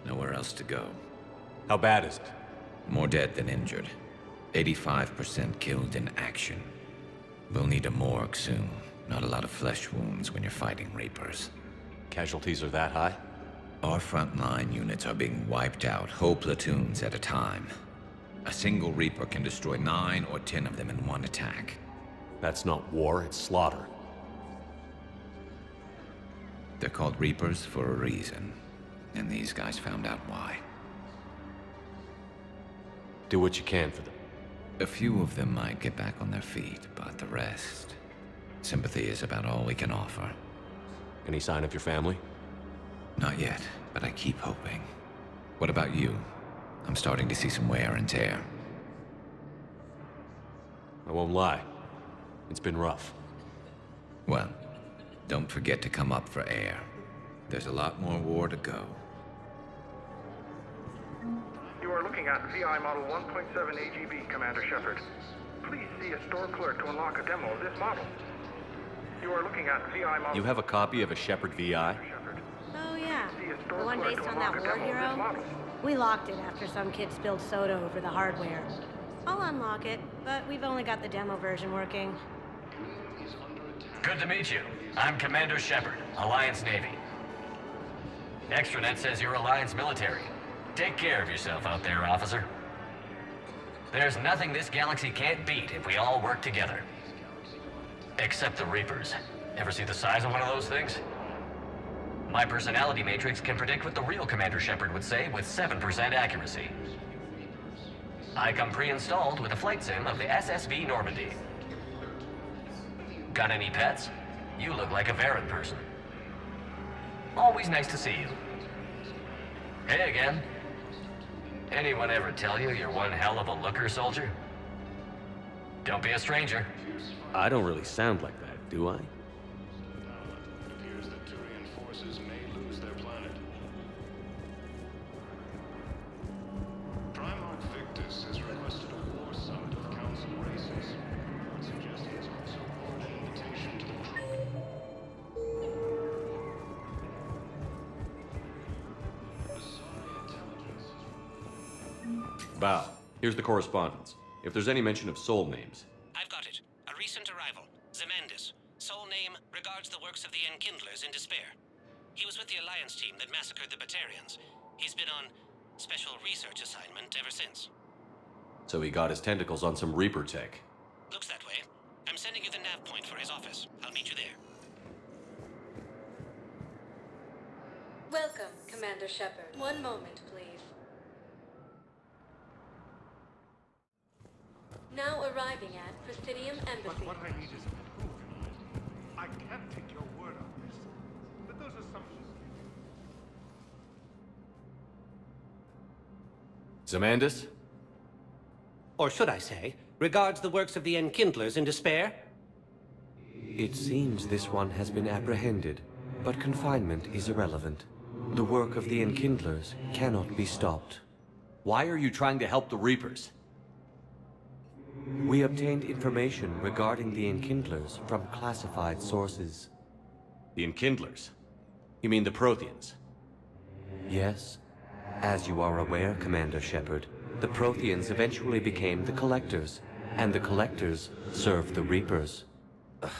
Nowhere else to go. How bad is it? More dead than injured. 85% killed in action. We'll need a morgue soon. Not a lot of flesh wounds when you're fighting Reapers. Casualties are that high? Our frontline units are being wiped out, whole platoons at a time. A single Reaper can destroy 9 or 10 of them in one attack. That's not war, it's slaughter. They're called Reapers for a reason, and these guys found out why. Do what you can for them. A few of them might get back on their feet, but the rest... sympathy is about all we can offer. Any sign of your family? Not yet, but I keep hoping. What about you? I'm starting to see some wear and tear. I won't lie. It's been rough. Well, don't forget to come up for air. There's a lot more war to go. You are looking at VI Model 1.7 AGB, Commander Shepard. Please see a store clerk to unlock a demo of this model. You are looking at VI Model... You have a copy of a Shepard VI? Oh yeah, the one based on that war hero? We locked it after some kid spilled soda over the hardware. I'll unlock it, but we've only got the demo version working. Good to meet you. I'm Commander Shepard, Alliance Navy. Extranet says you're Alliance military. Take care of yourself out there, officer. There's nothing this galaxy can't beat if we all work together. Except the Reapers. Ever see the size of one of those things? My personality matrix can predict what the real Commander Shepard would say with 7% accuracy. I come pre-installed with a flight sim of the SSV Normandy. Got any pets? You look like a Varren person. Always nice to see you. Hey again. Anyone ever tell you you're one hell of a looker, soldier? Don't be a stranger. I don't really sound like that, do I? Bow, here's the correspondence. If there's any mention of soul names. I've got it. A recent arrival. Zemandis. Soul name regards the works of the Enkindlers in despair. He was with the Alliance team that massacred the Batarians. He's been on special research assignment ever since. So he got his tentacles on some Reaper tech. Looks that way. I'm sending you the nav point for his office. I'll meet you there. Welcome, Commander Shepard. One moment, please. Now arriving at Presidium Embassy. But what I need is proof. I can't take your word on this. But those assumptions... Zemandis? Or should I say, regards the works of the Enkindlers in despair? It seems this one has been apprehended, but confinement is irrelevant. The work of the Enkindlers cannot be stopped. Why are you trying to help the Reapers? We obtained information regarding the Enkindlers from classified sources. The Enkindlers? You mean the Protheans? Yes. As you are aware, Commander Shepard, the Protheans eventually became the Collectors, and the Collectors served the Reapers. Ugh.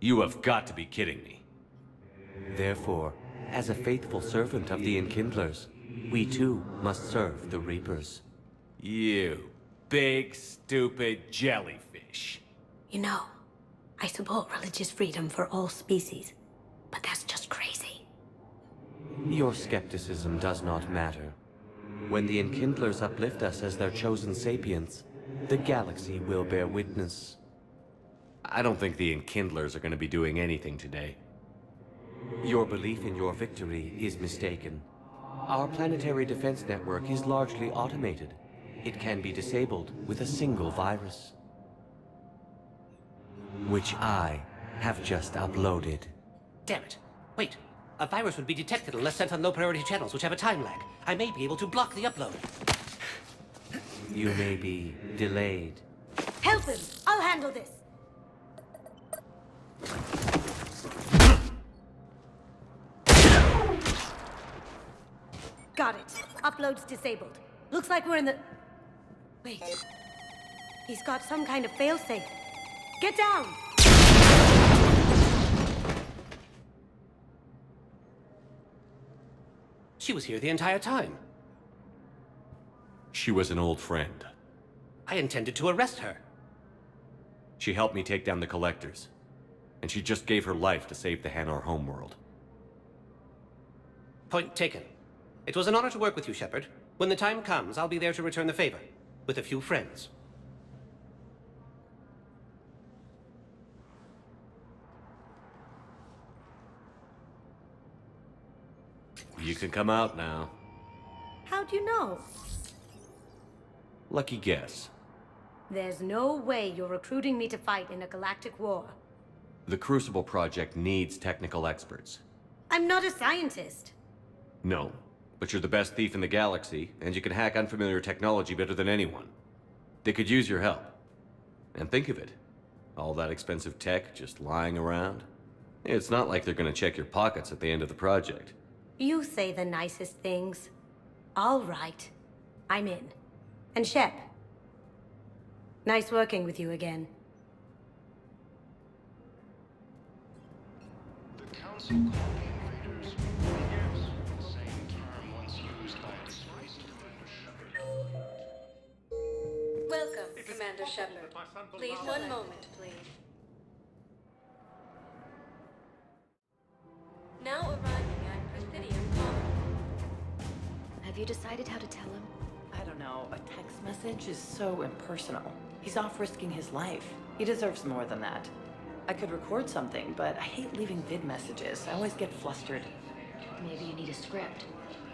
You have got to be kidding me. Therefore, as a faithful servant of the Enkindlers, we too must serve the Reapers. You big, stupid jellyfish. You know, I support religious freedom for all species, but that's just crazy. Your skepticism does not matter. When the Enkindlers uplift us as their chosen sapients, the galaxy will bear witness. I don't think the Enkindlers are going to be doing anything today. Your belief in your victory is mistaken. Our planetary defense network is largely automated. It can be disabled with a single virus, which I have just uploaded. Damn it. Wait. A virus would be detected unless sent on low-priority channels, which have a time lag. I may be able to block the upload. You may be delayed. Help him! I'll handle this! Got it. Upload's disabled. Looks like we're in the... Wait. He's got some kind of failsafe. Get down! She was here the entire time. She was an old friend. I intended to arrest her. She helped me take down the Collectors. And she just gave her life to save the Hanar homeworld. Point taken. It was an honor to work with you, Shepard. When the time comes, I'll be there to return the favor. With a few friends. You can come out now. How'd you know? Lucky guess. There's no way you're recruiting me to fight in a galactic war. The Crucible Project needs technical experts. I'm not a scientist. No, but you're the best thief in the galaxy, and you can hack unfamiliar technology better than anyone. They could use your help. And think of it. All that expensive tech just lying around. It's not like they're gonna check your pockets at the end of the project. You say the nicest things. All right. I'm in. And Shep. Nice working with you again. The Council called the invaders warriors, the same term once used by a disgraced Commander Shepard. Welcome, Commander Shepard. Please, one moment, please. Now arriving at Presidium Common. Have you decided how to tell him? I don't know. A text message is so impersonal. He's off risking his life. He deserves more than that. I could record something, but I hate leaving vid messages. I always get flustered. Maybe you need a script.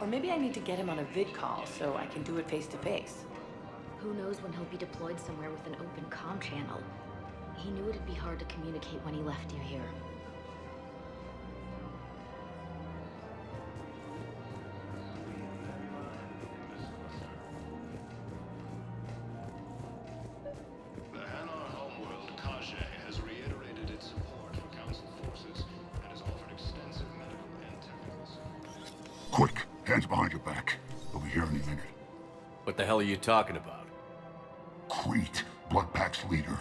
Or maybe I need to get him on a vid call so I can do it face to face. Who knows when he'll be deployed somewhere with an open comm channel. He knew it'd be hard to communicate when he left you here. Quick, hands behind your back. We'll be here any minute. What the hell are you talking about? Crete, Blood Pack's leader.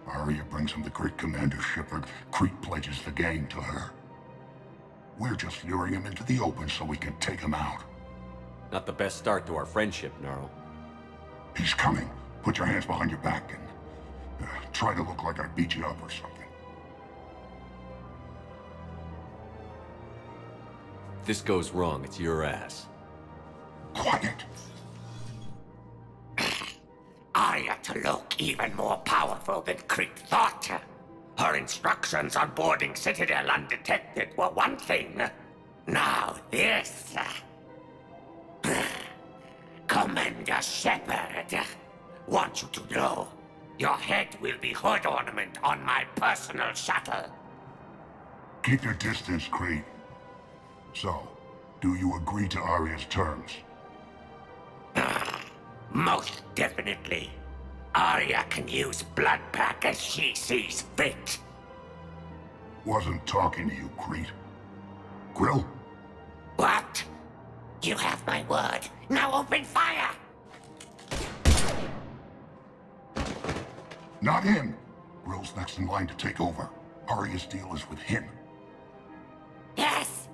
Arya brings him the great Commander Shepard. Crete pledges the gang to her. We're just luring him into the open so we can take him out. Not the best start to our friendship, Gnarl. He's coming. Put your hands behind your back and try to look like I beat you up or something. If this goes wrong, it's your ass. Quiet. Arya to look even more powerful than Crete thought. Her instructions on boarding Citadel undetected were one thing. Now this. Commander Shepard, want you to know, your head will be hood ornament on my personal shuttle. Keep your distance, Crete. So, do you agree to Arya's terms? Most definitely. Arya can use Blood Pack as she sees fit. Wasn't talking to you, Crete. Grill? What? You have my word. Now open fire! Not him. Grill's next in line to take over. Arya's deal is with him. Yes.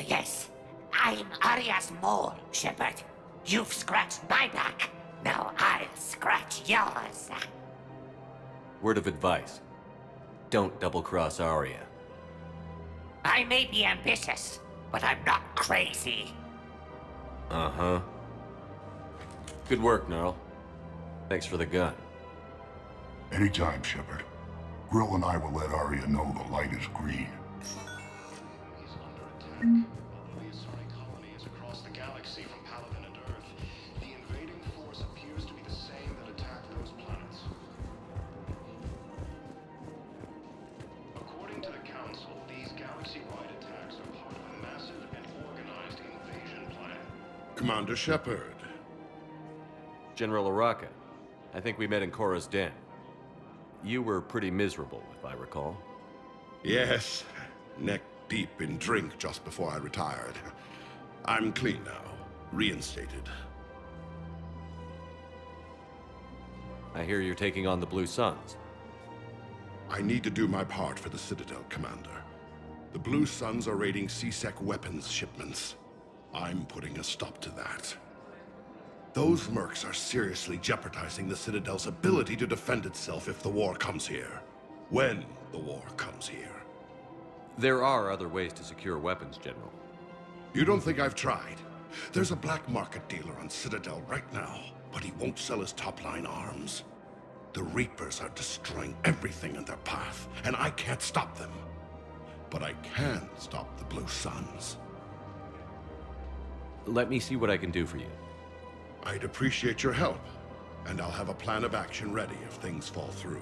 Yes. I'm Arya's mole, Shepard. You've scratched my back. Now I'll scratch yours. Word of advice. Don't double-cross Arya. I may be ambitious, but I'm not crazy. Uh-huh. Good work, Gnarl. Thanks for the gun. Anytime, Shepard. Grill and I will let Arya know the light is green. He's under attack. Reassuring colonies across the galaxy from Paladin and Earth. The invading force appears to be the same that attacked those planets. According to the Council, these galaxy-wide attacks are part of a massive and organized invasion plan. Commander Shepard. General Araka. I think we met in Korra's den. You were pretty miserable, if I recall. Yes. Neck deep in drink just before I retired. I'm clean now. Reinstated. I hear you're taking on the Blue Suns. I need to do my part for the Citadel, Commander. The Blue Suns are raiding CSEC weapons shipments. I'm putting a stop to that. Those mercs are seriously jeopardizing the Citadel's ability to defend itself if the war comes here. When the war comes here. There are other ways to secure weapons, General. You don't think I've tried? There's a black market dealer on Citadel right now, but he won't sell his top-line arms. The Reapers are destroying everything in their path, and I can't stop them. But I can stop the Blue Suns. Let me see what I can do for you. I'd appreciate your help, and I'll have a plan of action ready if things fall through.